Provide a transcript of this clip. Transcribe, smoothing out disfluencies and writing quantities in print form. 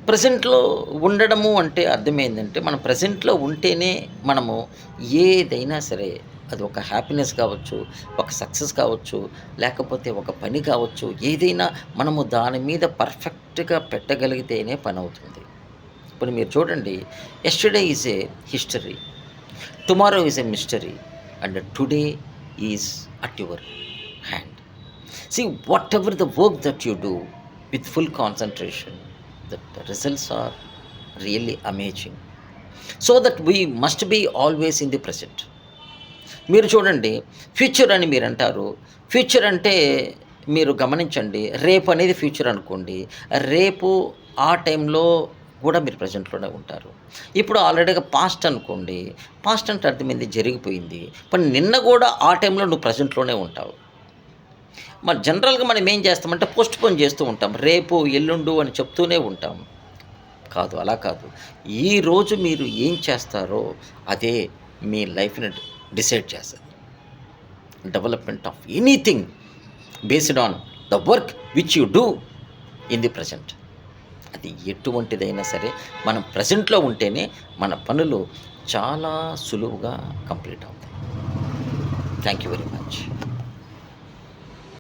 ప్రెజెంట్‌లో ఉండడము అంటే అర్థమైందంటే, మనం ప్రెజెంట్‌లో ఉంటేనే మనము ఏదైనా సరే, అది ఒక హ్యాపీనెస్ కావచ్చు, ఒక సక్సెస్ కావచ్చు, లేకపోతే ఒక పని కావచ్చు, ఏదైనా మనము దాని మీద పర్ఫెక్ట్‌గా పెట్టగలిగితేనే పనవుతుంది. ఇప్పుడు మీరు చూడండి, yesterday is a history, tomorrow is a mystery and today is at your hand. See, whatever the work that you do with full concentration, the results are really amazing. So that we must be always in the present. మీరు చూడండి, future అని మీరంటారు. Future అంటే మీరు గమనించండి, రేపు అనేది future అనుకోండి. రేపు ఆ టైంలో కూడా మీరు ప్రెజెంట్‌లోనే ఉంటారు. ఇప్పుడు ఆల్రెడీగా పాస్ట్ అనుకోండి. పాస్ట్ అంటే అర్థమైంది జరిగిపోయింది. మరి నిన్న గూడా ఆ టైంలో నువ్వు ప్రెజెంట్‌లోనే ఉంటావు. మరి జనరల్‌గా మనం ఏం చేస్తామంటే పోస్ట్‌పోన్ చేస్తూ ఉంటాం. రేపు, ఎల్లుండు అని చెప్తూనే ఉంటాం. కాదు, అలా కాదు. ఈరోజు మీరు ఏం చేస్తారో అదే మీ లైఫ్‌ని డిసైడ్ చేస్తది. Development of anything based on the work which you do in the present. అది ఎటువంటిదైనా సరే మనం ప్రెజెంట్‌లో ఉంటేనే మన పనులు చాలా సులువుగా కంప్లీట్ అవుతాయి. Thank you very much.